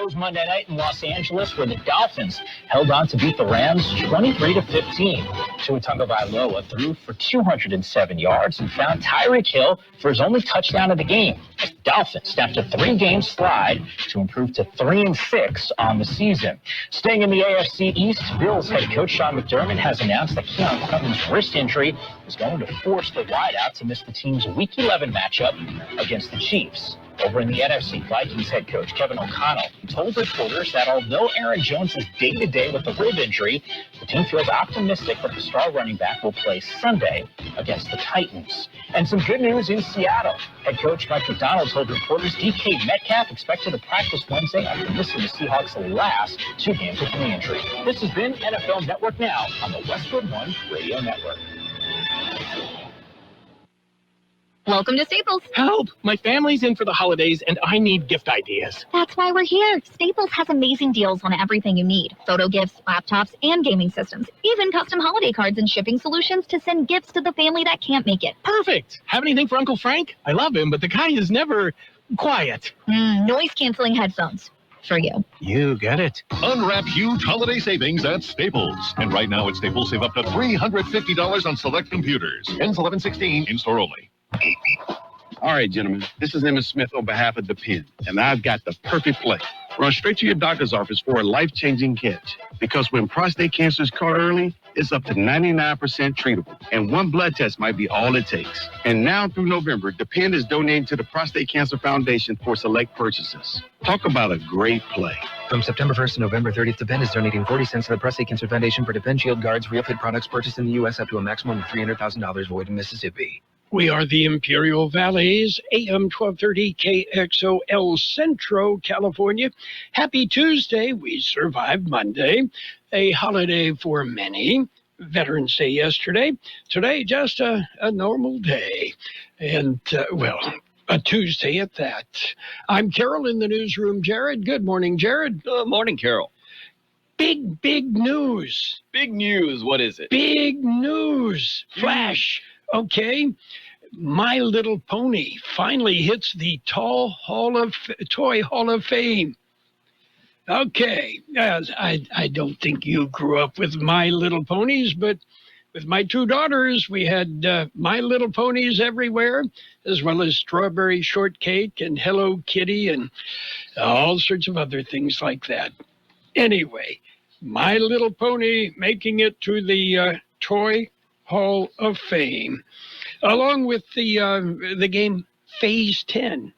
close Monday night in Los Angeles, where the Dolphins held on to beat the Rams 23-15. Tua Tagovailoa threw for 207 yards and found Tyreek Hill for his only touchdown of the game. The Dolphins snapped a 3-game slide to improve to 3-6 on the season. Staying in the AFC East, Bills head coach Sean McDermott has announced that Keon Cousins' wrist injury is going to force the wideout to miss the team's Week 11 matchup against the Chiefs. Over in the NFC, Vikings head coach Kevin O'Connell told reporters that although Aaron Jones is day-to-day with a rib injury, the team feels optimistic that the star running back will play Sunday against the Titans. And some good news in Seattle. Head coach Mike McDonald told reporters DK Metcalf expected to practice Wednesday after missing the Seahawks' last 2 games with knee injury. This has been NFL Network Now on the Westwood One Radio Network. Welcome to Staples. Help! My family's in for the holidays, and I need gift ideas. That's why we're here. Staples has amazing deals on everything you need. Photo gifts, laptops, and gaming systems. Even custom holiday cards and shipping solutions to send gifts to the family that can't make it. Perfect! Have anything for Uncle Frank? I love him, but the guy is never quiet. Noise-canceling headphones. For you. You get it. Unwrap huge holiday savings at Staples. And right now at Staples, save up to $350 on select computers. Ends 11/16, in-store only. All right, gentlemen, this is Emmett Smith on behalf of the Pen, and I've got the perfect play. Run straight to your doctor's office for a life-changing catch. Because when prostate cancer is caught early, it's up to 99% treatable, and 1 blood test might be all it takes. And now through November, the Pen is donating to the Prostate Cancer Foundation for select purchases. Talk about a great play. From September 1st to November 30th, the Pen is donating 40 cents to the Prostate Cancer Foundation for Defense Shield Guards, Real Fit products purchased in the U.S. up to a maximum of $300,000 void in Mississippi. We are the Imperial Valleys, AM 1230 KXO El Centro, California. Happy Tuesday. We survived Monday, a holiday for many. Veterans Day yesterday. Today, just a normal day. And, a Tuesday at that. I'm Carroll in the newsroom. Jared, good morning, Jared. Good morning, Carroll. Big news. Big news. What is it? Big news. Flash. Okay. My Little Pony finally hits the Toy Hall of Fame. Okay. I don't think you grew up with My Little Ponies, but with my 2 daughters, we had My Little Ponies everywhere, as well as Strawberry Shortcake and Hello Kitty and all sorts of other things like that. Anyway, My Little Pony making it to the Toy Hall of Fame, along with the game Phase 10.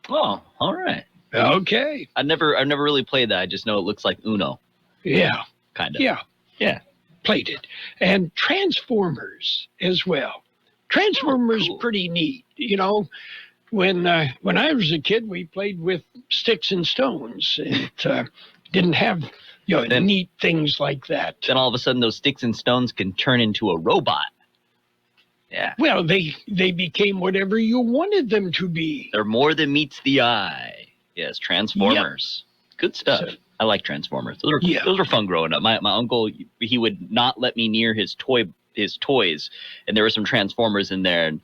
Oh, all right. Okay. I've never really played that. I just know it looks like Uno. Yeah. Kind of. Yeah. Played it. And Transformers as well. Transformers cool. Pretty neat. You know, when I was a kid, we played with sticks and stones. It didn't have neat things like that. Then all of a sudden, those sticks and stones can turn into a robot. Yeah. Well, they became whatever you wanted them to be. They're more than meets the eye. Yes, Transformers. Yep. Good stuff. So, I like Transformers. Those were fun growing up. My uncle, he would not let me near his toys, and there were some Transformers in there, and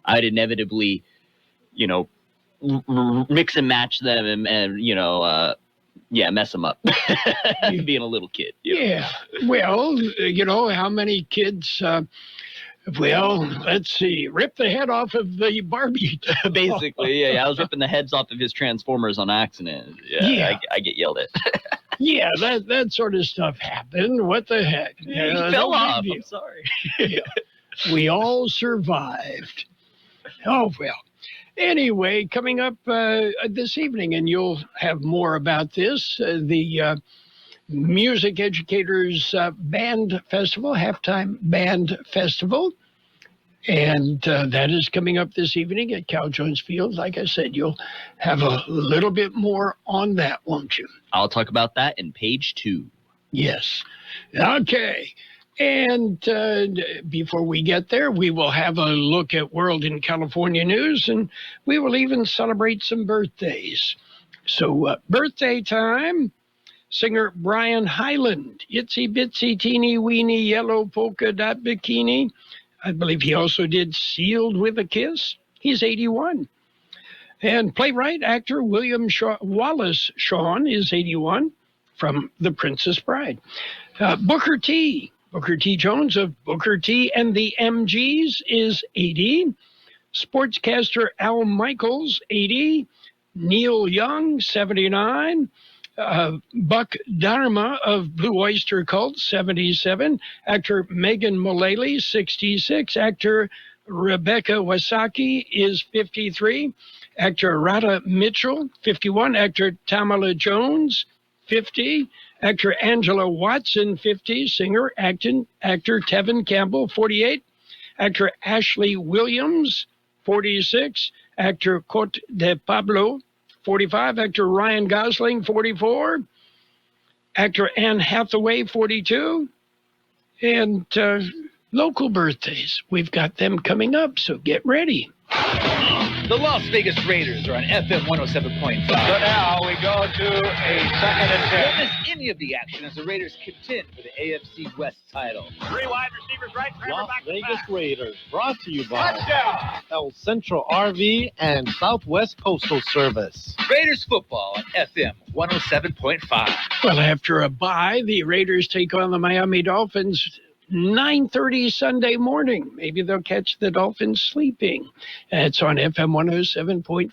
I'd inevitably, mix and match them and mess them up. Being a little kid. Yeah. Well, how many kids... let's see. Rip the head off of the Barbie. Basically, yeah. I was ripping the heads off of his Transformers on accident. Yeah. I get yelled at. Yeah, that sort of stuff happened. What the heck? He fell off. I'm sorry. Yeah. We all survived. Oh, well. Anyway, coming up this evening, and you'll have more about this, the Music Educators Band Festival, Halftime Band Festival. And that is coming up this evening at Cal Jones Field. Like I said, you'll have a little bit more on that, won't you? I'll talk about that in page 2. Yes. Okay. And before we get there, we will have a look at World in California news, and we will even celebrate some birthdays. So birthday time. Singer Brian Hyland, Itsy Bitsy Teeny Weeny Yellow Polka Dot Bikini. I believe he also did Sealed with a Kiss. He's 81. And playwright, actor William Wallace Shawn is 81 from The Princess Bride. Booker T. Jones of Booker T and the MGs is 80. Sportscaster Al Michaels, 80. Neil Young, 79. Buck Dharma of Blue Oyster Cult, 77. Actor Megan Mullally, 66. Actor Rebecca Wasaki is 53. Actor Radha Mitchell, 51. Actor Tamala Jones, 50. Actor Angela Watson, 50. Singer, actor Tevin Campbell, 48. Actor Ashley Williams, 46. Actor Cote de Pablo, 45. Actor Ryan Gosling, 44. Actor Anne Hathaway, 42. And local birthdays, we've got them coming up, so get ready. The Las Vegas Raiders are on FM 107.5. So now we go to a second and 10. Don't miss any of the action as the Raiders contend for the AFC West title. 3 wide receivers right. Las Vegas Raiders, brought to you by Touchdown! El Centro RV and Southwest Postal Service. Raiders football on FM 107.5. Well, after a bye, the Raiders take on the Miami Dolphins 9:30 Sunday morning. Maybe they'll catch the Dolphins sleeping. It's on FM 107.5.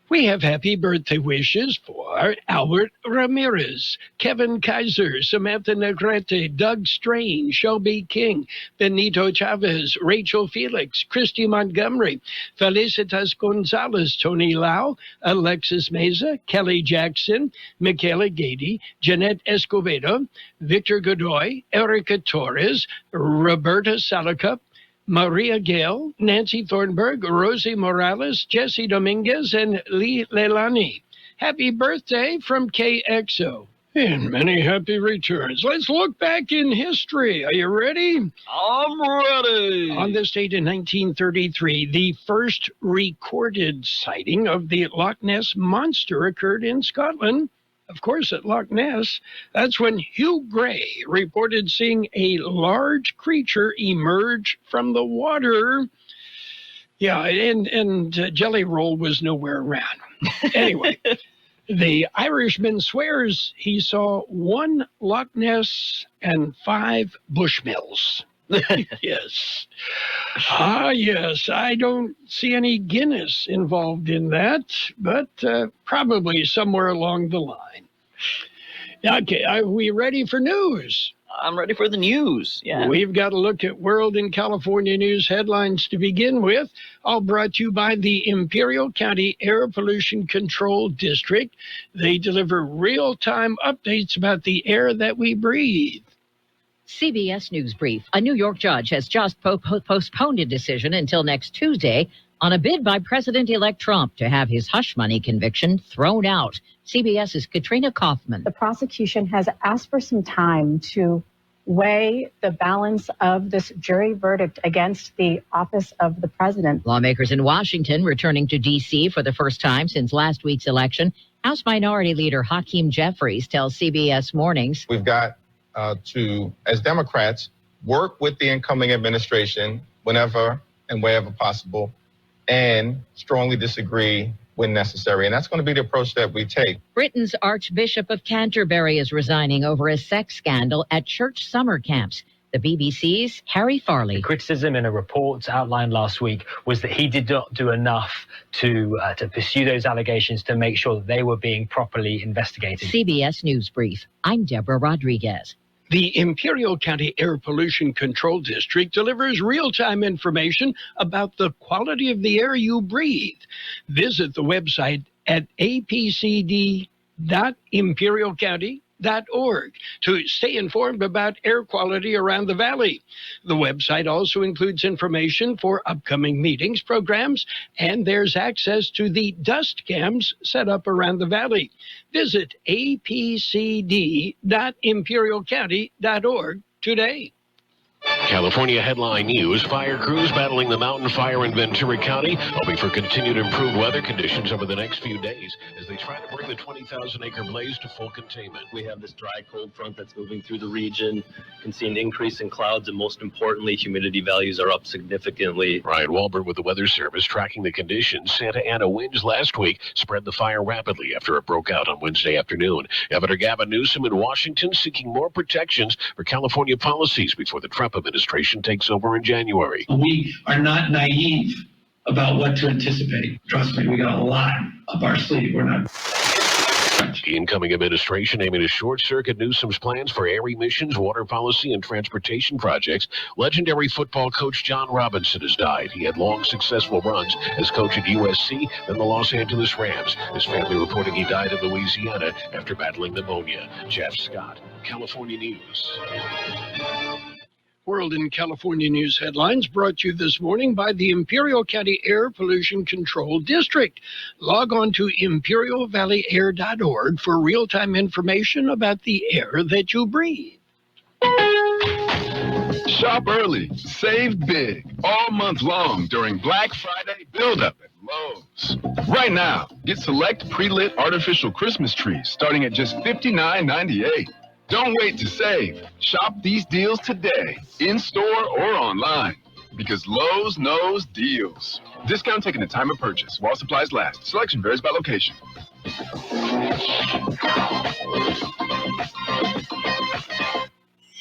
We have happy birthday wishes for Albert Ramirez, Kevin Kaiser, Samantha Negrete, Doug Strain, Shelby King, Benito Chavez, Rachel Felix, Christy Montgomery, Felicitas Gonzalez, Tony Lau, Alexis Meza, Kelly Jackson, Michaela Gady, Jeanette Escobedo, Victor Godoy, Erica Torres, Roberta Salicup, Maria Gale, Nancy Thornburg, Rosie Morales, Jesse Dominguez, and Lee Leilani. Happy birthday from Kxo. And many happy returns. Let's look back in history. Are you ready? I'm ready. On this date in 1933, the first recorded sighting of the Loch Ness Monster occurred in Scotland. Of course, at Loch Ness, that's when Hugh Gray reported seeing a large creature emerge from the water. Yeah, and Jelly Roll was nowhere around. Anyway, the Irishman swears he saw 1 Loch Ness and 5 Bushmills. Yes. Yes, I don't see any Guinness involved in that, but probably somewhere along the line. Okay, are we ready for news? I'm ready for the news. Yeah. We've got to look at World and California news headlines to begin with. All brought to you by the Imperial County Air Pollution Control District. They deliver real-time updates about the air that we breathe. CBS News Brief. A New York judge has just postponed a decision until next Tuesday on a bid by President-elect Trump to have his hush money conviction thrown out. CBS's Katrina Kaufman. The prosecution has asked for some time to weigh the balance of this jury verdict against the office of the president. Lawmakers in Washington returning to D.C. for the first time since last week's election. House Minority Leader Hakeem Jeffries tells CBS Mornings. We've got to, as Democrats, work with the incoming administration whenever and wherever possible and strongly disagree when necessary. And that's going to be the approach that we take. Britain's Archbishop of Canterbury is resigning over a sex scandal at church summer camps. The BBC's Harry Farley. The criticism in a report outlined last week was that he did not do enough to pursue those allegations to make sure that they were being properly investigated. CBS News Brief. I'm Deborah Rodriguez. The Imperial County Air Pollution Control District delivers real-time information about the quality of the air you breathe. Visit the website at apcd.imperialcounty.org to stay informed about air quality around the valley. The website also includes information for upcoming meetings, programs, and there's access to the dust cams set up around the valley. Visit apcd.imperialcounty.org today. California headline news, fire crews battling the mountain fire in Ventura County, hoping for continued improved weather conditions over the next few days as they try to bring the 20,000-acre blaze to full containment. We have this dry, cold front that's moving through the region. You can see an increase in clouds, and most importantly, humidity values are up significantly. Ryan Walburn with the Weather Service tracking the conditions. Santa Ana winds last week spread the fire rapidly after it broke out on Wednesday afternoon. Governor Gavin Newsom in Washington seeking more protections for California policies before the Trump administration takes over in January. We are not naive about what to anticipate. Trust me, we got a lot up our sleeve. We're not. The incoming administration aiming to short-circuit Newsom's plans for air emissions, water policy, and transportation projects. Legendary football coach John Robinson has died. He had long, successful runs as coach at USC, then the Los Angeles Rams. His family reporting he died in Louisiana after battling pneumonia. Jeff Scott, California News. World in California News headlines brought to you this morning by the Imperial County Air Pollution Control District. Log on to imperialvalleyair.org for real-time information about the air that you breathe. Shop early, save big, all month long during Black Friday build-up at Lowe's. Right now, get select pre-lit artificial Christmas trees starting at just $59.98. Don't wait to save. Shop these deals today, in-store or online, because Lowe's knows deals. Discount taken at time of purchase while supplies last. Selection varies by location.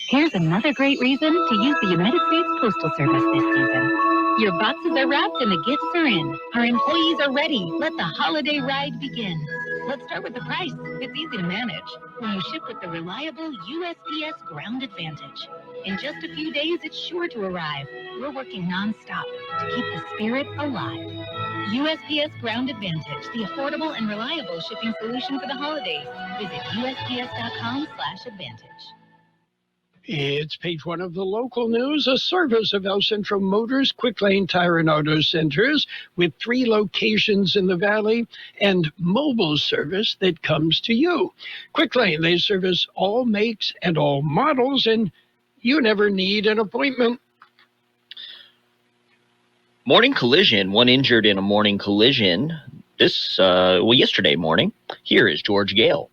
Here's another great reason to use the United States Postal Service this season. Your boxes are wrapped and the gifts are in. Our employees are ready. Let the holiday ride begin. Let's start with the price. It's easy to manage when you ship with the reliable USPS Ground Advantage. In just a few days, it's sure to arrive. We're working nonstop to keep the spirit alive. USPS Ground Advantage, the affordable and reliable shipping solution for the holidays. Visit USPS.com/advantage. It's page one of the local news, a service of El Centro Motors, Quick Lane Tire and Auto Centers with 3 locations in the Valley and mobile service that comes to you. Quick Lane, they service all makes and all models, and you never need an appointment. Morning collision, one injured in a morning collision yesterday morning. Here is George Gale.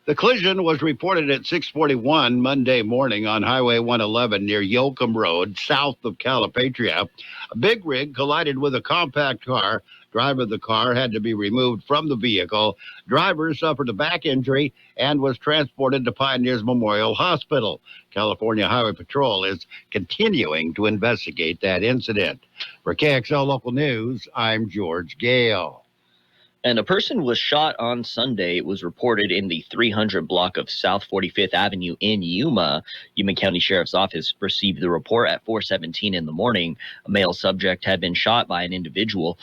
The collision was reported at 6:41 Monday morning on Highway 111 near Yoakum Road, south of Calipatria. A big rig collided with a compact car. Driver of the car had to be removed from the vehicle. Driver suffered a back injury and was transported to Pioneers Memorial Hospital. California Highway Patrol is continuing to investigate that incident. For KXL Local News, I'm George Gale. And a person was shot on Sunday. It was reported in the 300 block of South 45th Avenue in Yuma. Yuma County Sheriff's Office received the report at 4:17 in the morning. A male subject had been shot by an individual.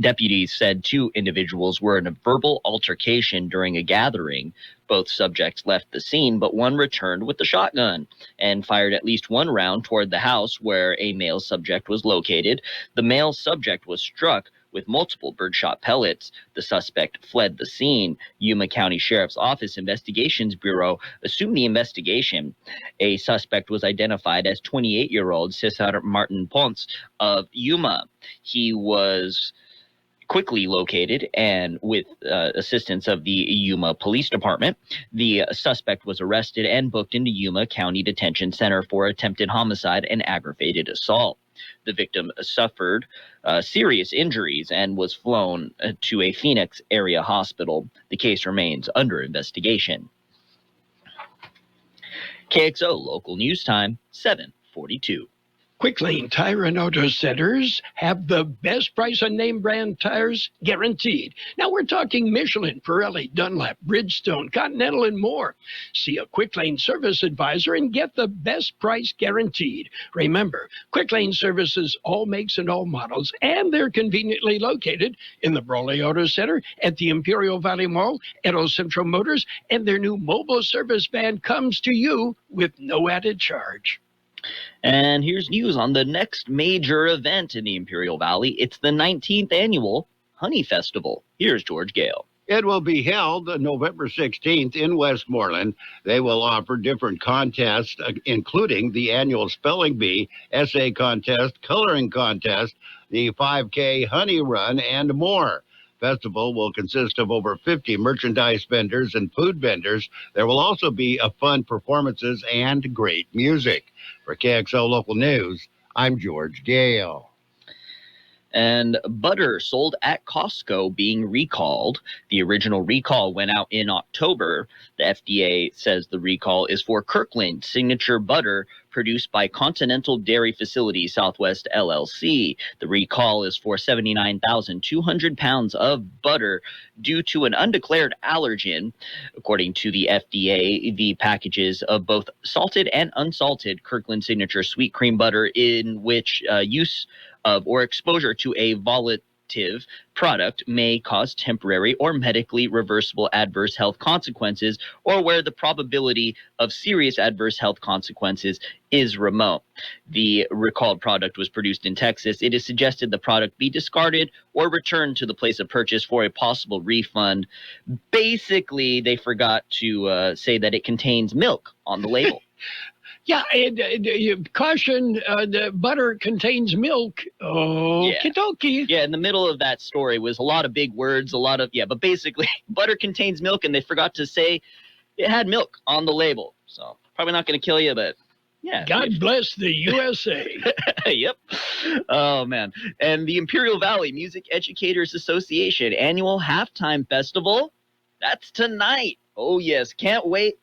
Deputies said 2 individuals were in a verbal altercation during a gathering. Both subjects left the scene, but one returned with the shotgun and fired at least 1 round toward the house where a male subject was located. The male subject was struck with multiple birdshot pellets. The suspect fled the scene. Yuma County Sheriff's Office Investigations Bureau assumed the investigation. A suspect was identified as 28-year-old Cesar Martin Ponce of Yuma. He was quickly located, and with assistance of the Yuma Police Department, the suspect was arrested and booked into Yuma County Detention Center for attempted homicide and aggravated assault. The victim suffered serious injuries and was flown to a Phoenix area hospital. The case remains under investigation. KXO Local News Time, 7:42. Quick Lane Tire and Auto Centers have the best price on name brand tires guaranteed. Now we're talking Michelin, Pirelli, Dunlop, Bridgestone, Continental, and more. See a Quick Lane service advisor and get the best price guaranteed. Remember, Quick Lane services all makes and all models, and they're conveniently located in the Brawley Auto Center, at the Imperial Valley Mall, at El Centro Motors, and their new mobile service van comes to you with no added charge. And here's news on the next major event in the Imperial Valley. It's the 19th annual Honey Festival. Here's George Gale. It will be held November 16th in Westmoreland. They will offer different contests, including the annual Spelling Bee, essay contest, coloring contest, the 5K Honey Run, and more. Festival will consist of over 50 merchandise vendors and food vendors. There will also be fun performances and great music. For KXO Local News, I'm George Gale. And butter sold at Costco being recalled. The original recall went out in October. The FDA says the recall is for Kirkland Signature Butter produced by Continental Dairy Facility Southwest LLC. The recall is for 79,200 pounds of butter due to an undeclared allergen. According to the FDA, the packages of both salted and unsalted Kirkland Signature sweet cream butter in which use of or exposure to a volatile product may cause temporary or medically reversible adverse health consequences, or where the probability of serious adverse health consequences is remote. The recalled product was produced in Texas. It is suggested the product be discarded or returned to the place of purchase for a possible refund. Basically, they forgot to say that it contains milk on the label. Yeah, and caution, the butter contains milk. Okie dokie. Yeah, in the middle of that story was a lot of big words, but basically butter contains milk, and they forgot to say it had milk on the label. So probably not going to kill you, but yeah. God bless the USA. Yep. Oh, man. And the Imperial Valley Music Educators Association Annual Halftime Festival, that's tonight. Oh, yes. Can't wait.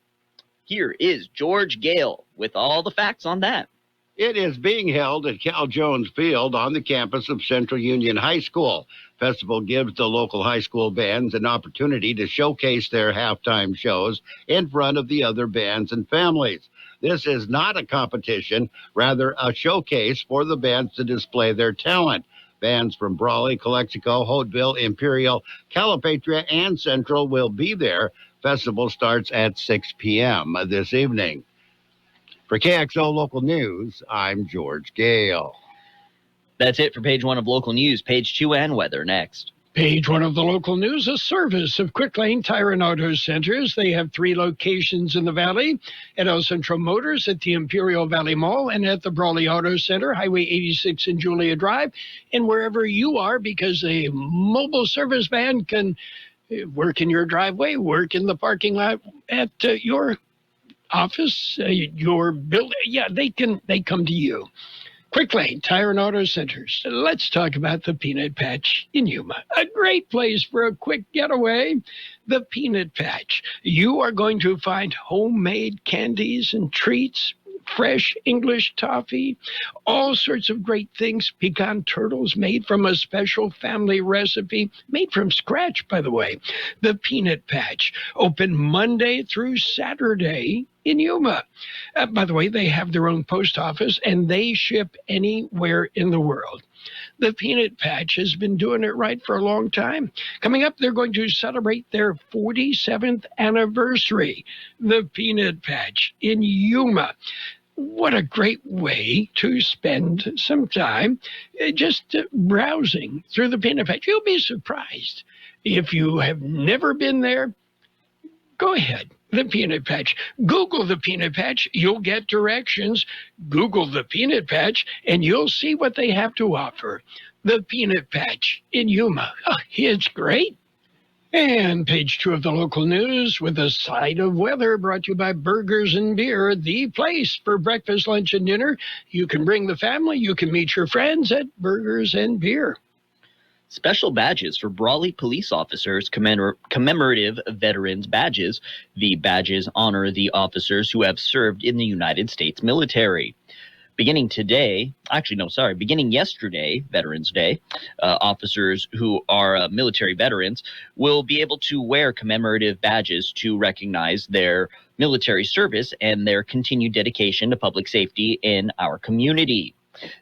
Here is George Gale with all the facts on that. It is being held at Cal Jones Field on the campus of Central Union High School. Festival gives the local high school bands an opportunity to showcase their halftime shows in front of the other bands and families. This is not a competition, rather a showcase for the bands to display their talent. Bands from Brawley, Calexico, Hauteville, Imperial, Calipatria, and Central will be there. Festival starts at 6 p.m. this evening. For KXO Local News, I'm George Gale. That's it for page 1 of local news. Page 2 and weather next. Page 1 of the local news, a service of Quick Lane Tire and Auto Centers. They have 3 locations in the valley, at El Centro Motors, at the Imperial Valley Mall, and at the Brawley Auto Center, Highway 86 and Julia Drive, and wherever you are, because a mobile service van can work in your driveway, work in the parking lot at your office, your building. Yeah, they come to you. Quick Lane Tire and Auto Centers. Let's talk about the Peanut Patch in Yuma. A great place for a quick getaway. The Peanut Patch. You are going to find homemade candies and treats, fresh English toffee, all sorts of great things. Pecan turtles made from a special family recipe, made from scratch, by the way. The Peanut Patch, open Monday through Saturday in Yuma. By the way, they have their own post office, and they ship anywhere in the world. The Peanut Patch has been doing it right for a long time. Coming up, they're going to celebrate their 47th anniversary. The Peanut Patch in Yuma. What a great way to spend some time just browsing through the Peanut Patch. You'll be surprised. If you have never been there, go ahead. The Peanut Patch. Google the Peanut Patch. You'll get directions. Google the Peanut Patch, and you'll see what they have to offer. The Peanut Patch in Yuma. Oh, it's great. And page 2 of the local news with a side of weather brought to you by Burgers and Beer, the place for breakfast, lunch, and dinner. You can bring the family. You can meet your friends at Burgers and Beer. Special badges for Brawley police officers, commemorative veterans badges. The badges honor the officers who have served in the United States military. Beginning yesterday, Veterans Day, officers who are military veterans will be able to wear commemorative badges to recognize their military service and their continued dedication to public safety in our community.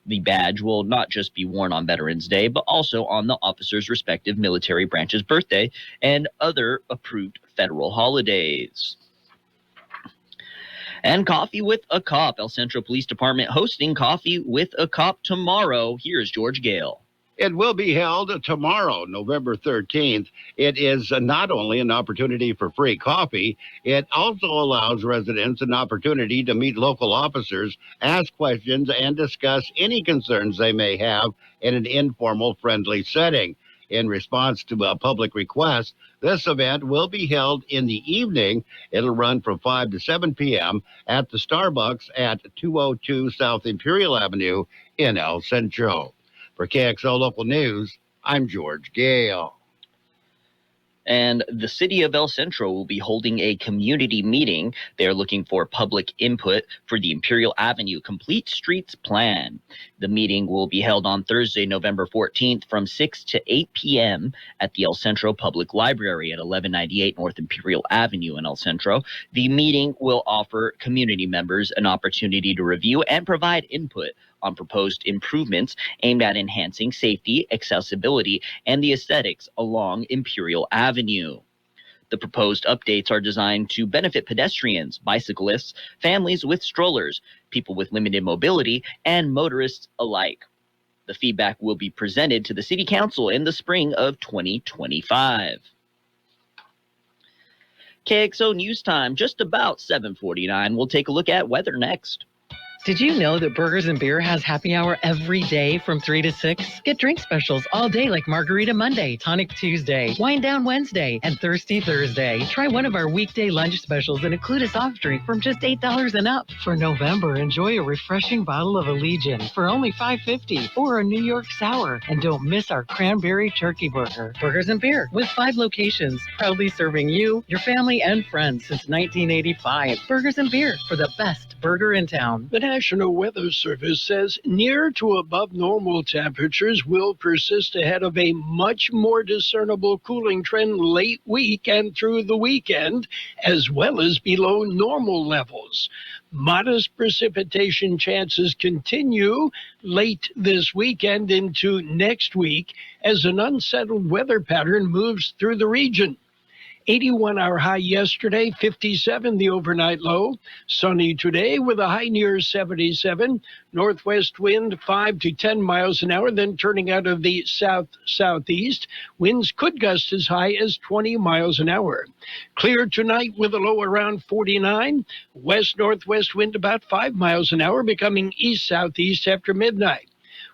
The badge will not just be worn on Veterans Day, but also on the officer's respective military branch's birthday and other approved federal holidays. And Coffee with a Cop. El Centro Police Department hosting Coffee with a Cop tomorrow. Here's George Gale. It will be held tomorrow, November 13th. It is not only an opportunity for free coffee, it also allows residents an opportunity to meet local officers, ask questions, and discuss any concerns they may have in an informal, friendly setting. In response to a public request, this event will be held in the evening. It'll run from 5 to 7 p.m. at the Starbucks at 202 South Imperial Avenue in El Centro. For KXO Local News, I'm George Gale. And the city of El Centro will be holding a community meeting. They're looking for public input for the Imperial Avenue Complete Streets Plan. The meeting will be held on Thursday, November 14th from 6 to 8 p.m. at the El Centro Public Library at 1198 North Imperial Avenue in El Centro. The meeting will offer community members an opportunity to review and provide input on proposed improvements aimed at enhancing safety, accessibility, and the aesthetics along Imperial Avenue. The proposed updates are designed to benefit pedestrians, bicyclists, families with strollers, people with limited mobility, and motorists alike. The feedback will be presented to the City Council in the spring of 2025. KXO News Time, just about 7:49. We'll take a look at weather next. Did you know that Burgers and Beer has happy hour every day from 3 to 6? Get drink specials all day like Margarita Monday, Tonic Tuesday, Wine Down Wednesday, and Thirsty Thursday. Try one of our weekday lunch specials and include a soft drink from just $8 and up. For November, enjoy a refreshing bottle of Allegiant for only $5.50 or a New York Sour. And don't miss our Cranberry Turkey Burger. Burgers and Beer with 5 locations, proudly serving you, your family, and friends since 1985. Burgers and Beer for the best burger in town. The National Weather Service says near to above normal temperatures will persist ahead of a much more discernible cooling trend late week and through the weekend, as well as below normal levels. Modest precipitation chances continue late this weekend into next week as an unsettled weather pattern moves through the region. 81 our high yesterday, 57 the overnight low. Sunny today with a high near 77. Northwest wind 5 to 10 miles an hour, then turning out of the south-southeast. Winds could gust as high as 20 miles an hour. Clear tonight with a low around 49. West-northwest wind about 5 miles an hour, becoming east-southeast after midnight.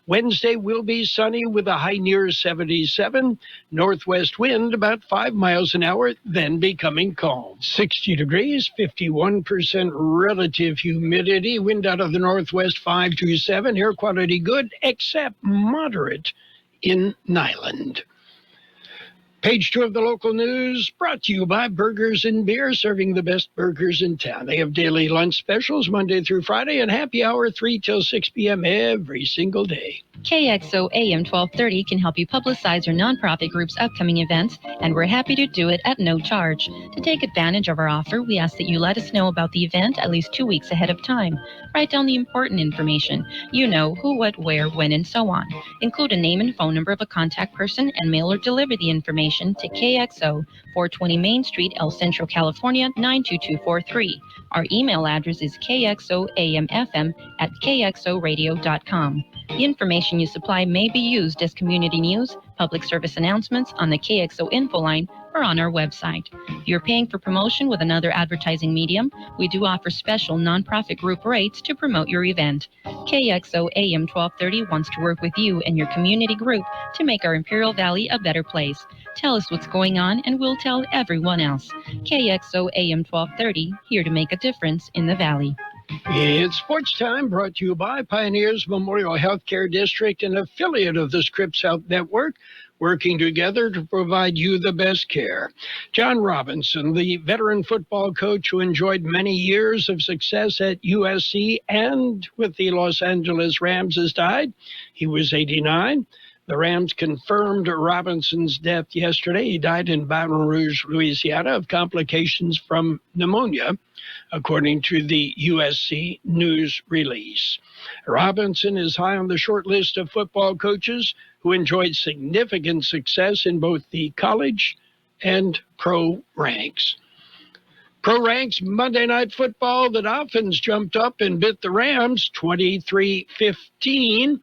Wednesday will be sunny with a high near 77. Northwest wind about 5 miles an hour, then becoming calm. 60 degrees, 51% relative humidity. Wind out of the northwest 5 to 7. Air quality good, except moderate in Nyland. Page 2 of the local news brought to you by Burgers and Beer, serving the best burgers in town. They have daily lunch specials Monday through Friday and happy hour 3 till 6 p.m. every single day. KXO AM 1230 can help you publicize your nonprofit group's upcoming events, and we're happy to do it at no charge. To take advantage of our offer, we ask that you let us know about the event at least 2 weeks ahead of time. Write down the important information. You know, who, what, where, when, and so on. Include a name and phone number of a contact person and mail or deliver the information to KXO, 420 Main Street, El Centro, California, 92243. Our email address is kxoamfm@kxoradio.com. The information you supply may be used as community news, public service announcements on the KXO info line, or on our website. If you're paying for promotion with another advertising medium, we do offer special nonprofit group rates to promote your event. KXO AM 1230 wants to work with you and your community group to make our Imperial Valley a better place. Tell us what's going on and we'll tell everyone else. KXO AM 1230, here to make a difference in the Valley. It's sports time, brought to you by Pioneers Memorial Healthcare District, an affiliate of the Scripps Health Network, working together to provide you the best care. John Robinson, the veteran football coach who enjoyed many years of success at USC and with the Los Angeles Rams, has died. He was 89. The Rams confirmed Robinson's death yesterday. He died in Baton Rouge, Louisiana, of complications from pneumonia, according to the USC news release. Robinson is high on the short list of football coaches who enjoyed significant success in both the college and pro ranks. Pro ranks Monday Night Football, the Dolphins jumped up and bit the Rams 23-15.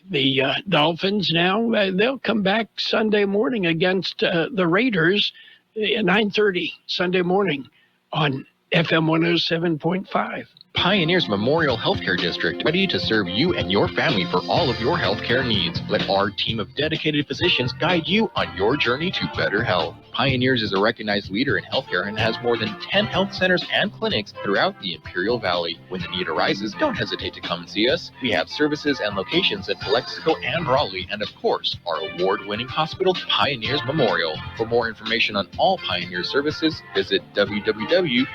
The Dolphins now, they'll come back Sunday morning against the Raiders at 9:30 Sunday morning on FM 107.5. Pioneers Memorial Healthcare District, ready to serve you and your family for all of your healthcare needs. Let our team of dedicated physicians guide you on your journey to better health. Pioneers is a recognized leader in healthcare and has more than 10 health centers and clinics throughout the Imperial Valley. When the need arises, don't hesitate to come and see us. We have services and locations in Calexico and Raleigh, and of course, our award-winning hospital, Pioneers Memorial. For more information on all Pioneer services, visit www.pmhd.org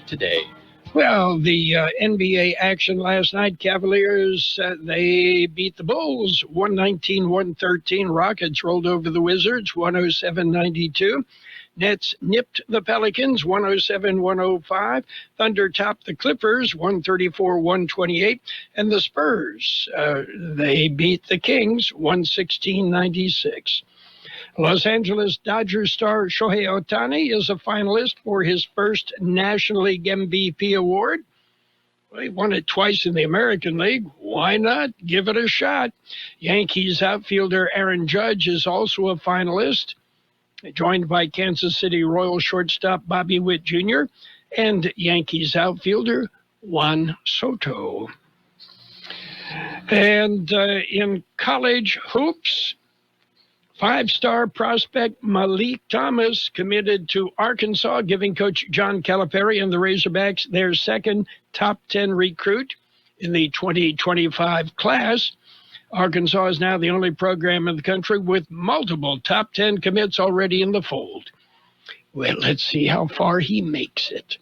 today. Well, the NBA action last night, Cavaliers, they beat the Bulls 119-113. Rockets rolled over the Wizards 107-92. Nets nipped the Pelicans 107-105. Thunder topped the Clippers 134-128. And the Spurs, they beat the Kings 116-96. Los Angeles Dodgers star Shohei Ohtani is a finalist for his first National League MVP award. Well, he won it twice in the American League. Why not? Give it a shot. Yankees outfielder Aaron Judge is also a finalist, joined by Kansas City Royals shortstop Bobby Witt Jr. and Yankees outfielder Juan Soto. And in college hoops, five-star prospect Malik Thomas committed to Arkansas, giving Coach John Calipari and the Razorbacks their second top 10 recruit in the 2025 class. Arkansas is now the only program in the country with multiple top 10 commits already in the fold. Well, let's see how far he makes it.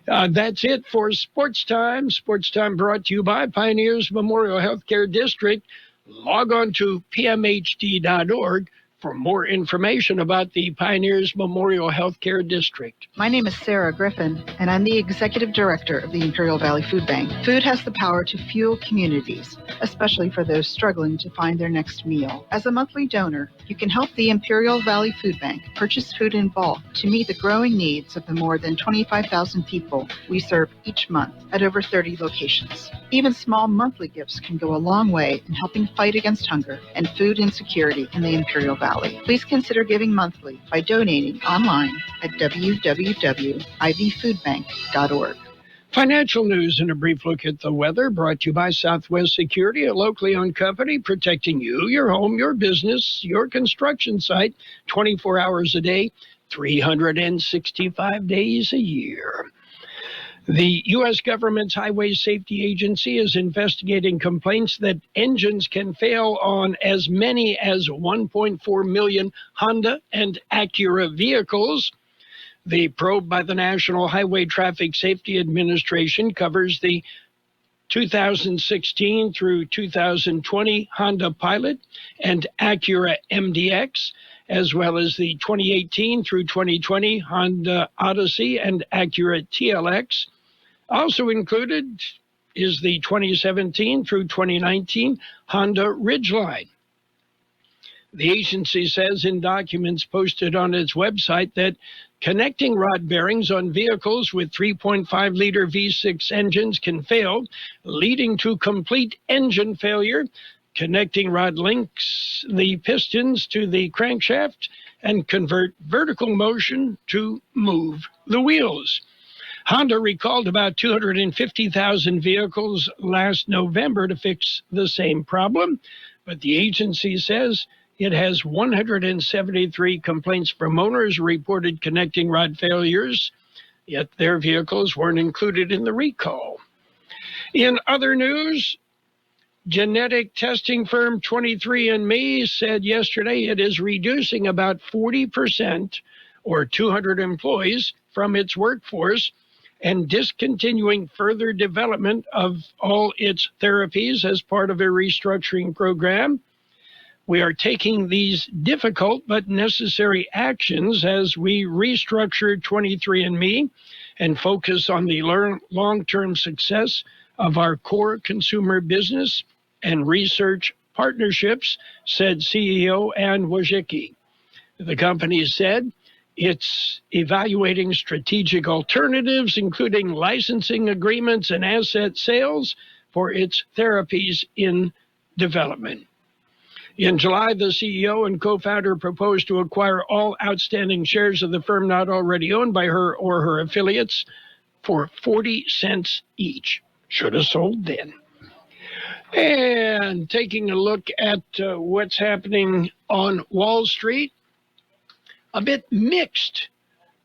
That's it for Sports Time. Sports Time brought to you by Pioneers Memorial Healthcare District. Log on to pmhd.org for more information about the Pioneers Memorial Healthcare District. My name is Sarah Griffin, and I'm the Executive Director of the Imperial Valley Food Bank. Food has the power to fuel communities, especially for those struggling to find their next meal. As a monthly donor, you can help the Imperial Valley Food Bank purchase food in bulk to meet the growing needs of the more than 25,000 people we serve each month at over 30 locations. Even small monthly gifts can go a long way in helping fight against hunger and food insecurity in the Imperial Valley. Please consider giving monthly by donating online at www.ivfoodbank.org. Financial news and a brief look at the weather brought to you by Southwest Security, a locally owned company protecting you, your home, your business, your construction site, 24 hours a day, 365 days a year. The U.S. government's Highway Safety Agency is investigating complaints that engines can fail on as many as 1.4 million Honda and Acura vehicles. The probe by the National Highway Traffic Safety Administration covers the 2016 through 2020 Honda Pilot and Acura MDX, as well as the 2018 through 2020 Honda Odyssey and Acura TLX. Also included is the 2017 through 2019 Honda Ridgeline. The agency says in documents posted on its website that connecting rod bearings on vehicles with 3.5-liter V6 engines can fail, leading to complete engine failure. Connecting rod links the pistons to the crankshaft and convert vertical motion to move the wheels. Honda recalled about 250,000 vehicles last November to fix the same problem, but the agency says it has 173 complaints from owners who reported connecting rod failures, yet their vehicles weren't included in the recall. In other news, genetic testing firm 23andMe said yesterday it is reducing about 40%, or 200 employees, from its workforce and discontinuing further development of all its therapies as part of a restructuring program. We are taking these difficult but necessary actions as we restructure 23andMe and focus on the long-term success of our core consumer business and research partnerships, said CEO Ann Wojcicki. The company said it's evaluating strategic alternatives, including licensing agreements and asset sales for its therapies in development. In July, the CEO and co-founder proposed to acquire all outstanding shares of the firm not already owned by her or her affiliates for 40 cents each. Should have sold then. And taking a look at what's happening on Wall Street, a bit mixed.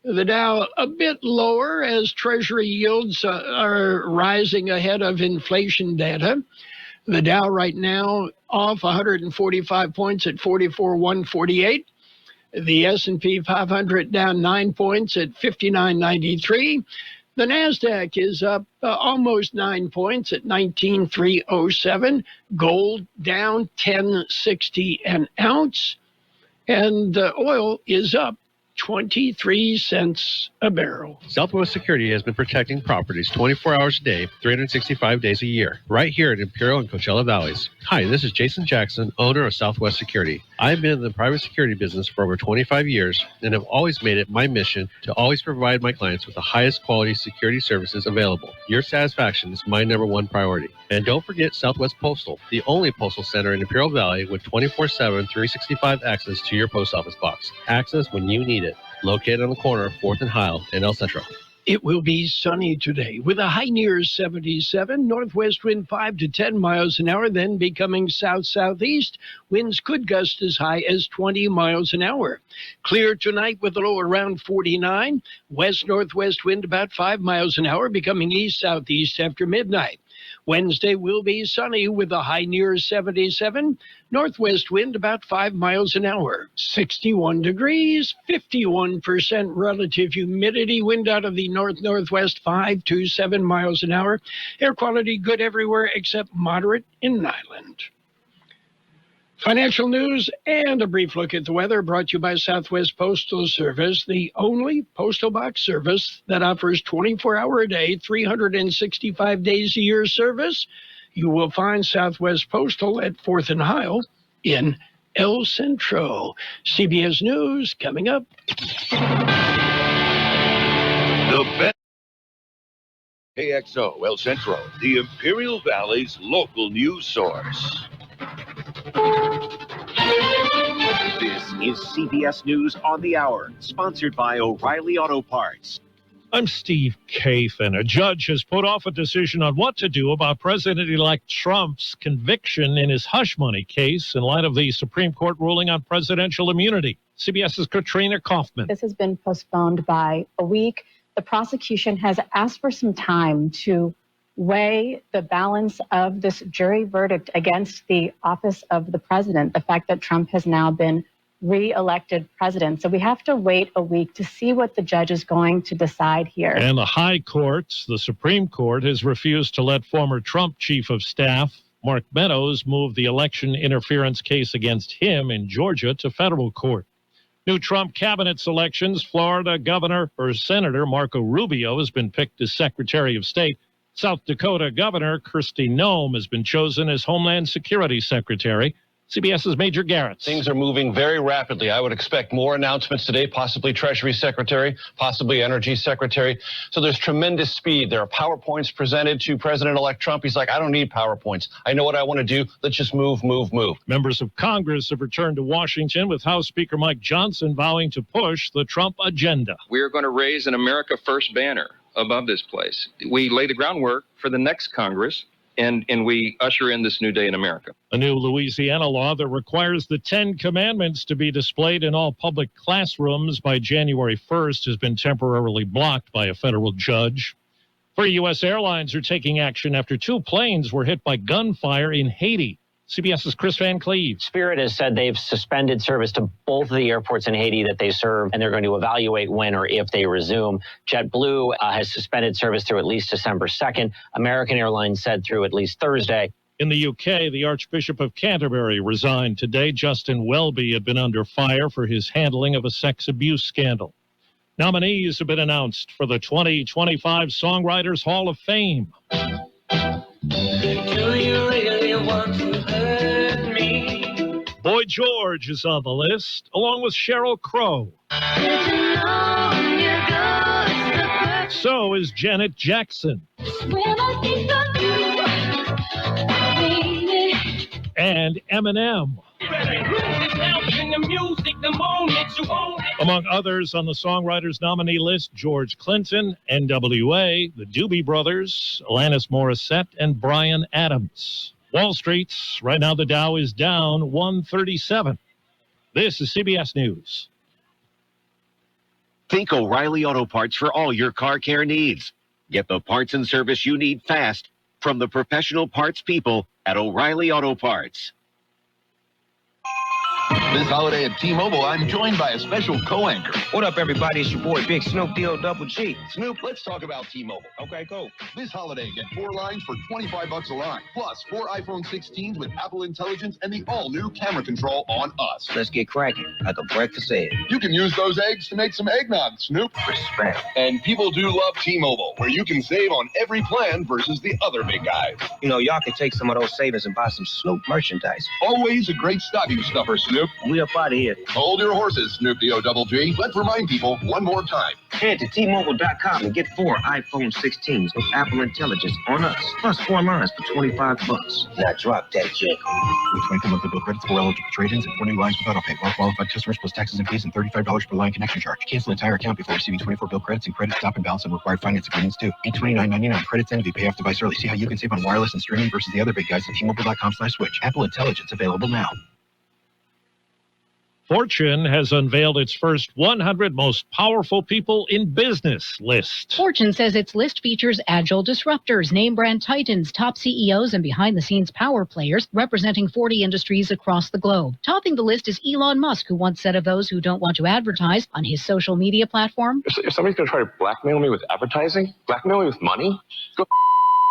The Dow a bit lower as Treasury yields are rising ahead of inflation data. The Dow right now off 145 points at 44,148. The S&P 500 down 9 points at 59.93. The NASDAQ is up almost 9 points at 19,307. Gold down 10.60 an ounce. And oil is up 23 cents a barrel. Southwest Security has been protecting properties 24 hours a day, 365 days a year, right here in Imperial and Coachella Valleys. Hi, this is Jason Jackson, owner of Southwest Security. I've been in the private security business for over 25 years and have always made it my mission to always provide my clients with the highest quality security services available. Your satisfaction is my number one priority. And don't forget Southwest Postal, the only postal center in Imperial Valley with 24/7, 365 access to your post office box. Access when you need it. Located on the corner of 4th and Heil in El Centro. It will be sunny today with a high near 77, northwest wind 5 to 10 miles an hour, then becoming south-southeast. Winds could gust as high as 20 miles an hour. Clear tonight with a low around 49, west-northwest wind about 5 miles an hour, becoming east-southeast after midnight. Wednesday will be sunny with a high near 77, northwest wind about 5 miles an hour. 61 degrees, 51% relative humidity, wind out of the north-northwest 5 to 7 miles an hour. Air quality good everywhere except moderate in Nyland. Financial news and a brief look at the weather brought to you by Southwest Postal Service, the only postal box service that offers 24-hour-a-day, 365 days a year service. You will find Southwest Postal at 4th and Heil in El Centro. CBS News coming up. The best. KXO El Centro, the Imperial Valley's local news source. This is CBS News on the Hour, sponsored by O'Reilly Auto Parts. I'm Steve Kathan. A judge has put off a decision on what to do about President-elect Trump's conviction in his hush money case in light of the Supreme Court ruling on presidential immunity. CBS's Katrina Kaufman. This has been postponed by a week. The prosecution has asked for some time to weigh the balance of this jury verdict against the office of the president, the fact that Trump has now been re-elected president. So we have to wait a week to see what the judge is going to decide here. And the high courts, the Supreme Court, has refused to let former Trump chief of staff Mark Meadows move the election interference case against him in Georgia to federal court. New Trump cabinet selections, Florida Governor or Senator Marco Rubio has been picked as Secretary of State. South Dakota Governor Kristi Noem has been chosen as Homeland Security Secretary. CBS's Major Garrett. Things are moving very rapidly. I would expect more announcements today, possibly Treasury Secretary, possibly Energy Secretary. So there's tremendous speed. There are PowerPoints presented to President-elect Trump. He's like, I don't need PowerPoints. I know what I want to do. Let's just move. Members of Congress have returned to Washington with House Speaker Mike Johnson vowing to push the Trump agenda. We are going to raise an America First banner above this place. We lay the groundwork for the next Congress, and we usher in this new day in America. A new Louisiana law that requires the 10 Commandments to be displayed in all public classrooms by January 1st has been temporarily blocked by a federal judge. 3 U.S. airlines are taking action after 2 planes were hit by gunfire in Haiti. CBS's Chris Van Cleve. Spirit has said they've suspended service to both of the airports in Haiti that they serve, and they're going to evaluate when or if they resume. JetBlue has suspended service through at least December 2nd. American Airlines said through at least Thursday. In the UK, the Archbishop of Canterbury resigned today. Justin Welby had been under fire for his handling of a sex abuse scandal. Nominees have been announced for the 2025 Songwriters Hall of Fame. Do you really want to hurt me? Boy George is on the list, along with Sheryl Crow. So is Janet Jackson. and Eminem. Among others on the songwriters nominee list, George Clinton, NWA, the Doobie Brothers, Alanis Morissette, and Bryan Adams. Wall Street, right now the Dow is down 137. This is CBS News. Think O'Reilly Auto Parts for all your car care needs. Get the parts and service you need fast from the professional parts people at O'Reilly Auto Parts. This holiday at T-Mobile, I'm joined by a special co-anchor. What up, everybody? It's your boy, Big Snoop D-O-double-G. Snoop, let's talk about T-Mobile. Okay, cool. This holiday, get 4 lines for $25 a line, plus 4 iPhone 16s with Apple Intelligence and the all-new camera control on us. Let's get cracking, like a breakfast egg. You can use those eggs to make some eggnog, Snoop. Respect. And people do love T-Mobile, where you can save on every plan versus the other big guys. You know, y'all can take some of those savings and buy some Snoop merchandise. Always a great stocking stuffer, Snoop. We up out of here. Hold your horses, Snoop D-O-double-G. Let's remind people one more time. Head to T-Mobile.com and get 4 iPhone 16s with Apple Intelligence on us, plus 4 lines for $25. Now drop that jack. With 24 monthly bill credits, 4 eligible trade-ins, and 4 new lines with auto-pay. All qualified customers plus taxes and fees and $35 per line connection charge. Cancel entire account before receiving 24 bill credits and credit stop and balance on required finance agreements too. $829.99 credits end if you pay off device early. See how you can save on wireless and streaming versus the other big guys at T-Mobile.com/switch. Apple Intelligence available now. Fortune has unveiled its first 100 most powerful people in business list. Fortune says its list features agile disruptors, name brand titans, top CEOs, and behind-the-scenes power players representing 40 industries across the globe. Topping the list is Elon Musk, who once said of those who don't want to advertise on his social media platform, If somebody's going to try to blackmail me with advertising, blackmail me with money, go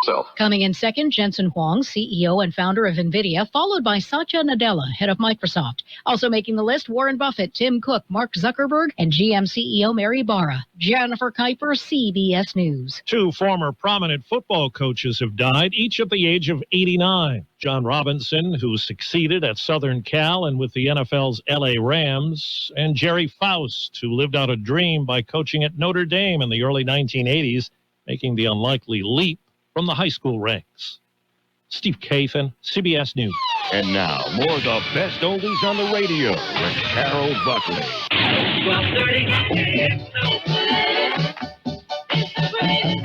yourself. Coming in second, Jensen Huang, CEO and founder of NVIDIA, followed by Satya Nadella, head of Microsoft. Also making the list, Warren Buffett, Tim Cook, Mark Zuckerberg, and GM CEO Mary Barra. Jennifer Kuiper, CBS News. 2 former prominent football coaches have died, each at the age of 89. John Robinson, who succeeded at Southern Cal and with the NFL's LA Rams, and Jerry Faust, who lived out a dream by coaching at Notre Dame in the early 1980s, making the unlikely leap from the high school ranks. Steve Kathan, CBS News. And now, more of the best oldies on the radio with Carroll Buckley. 12:30.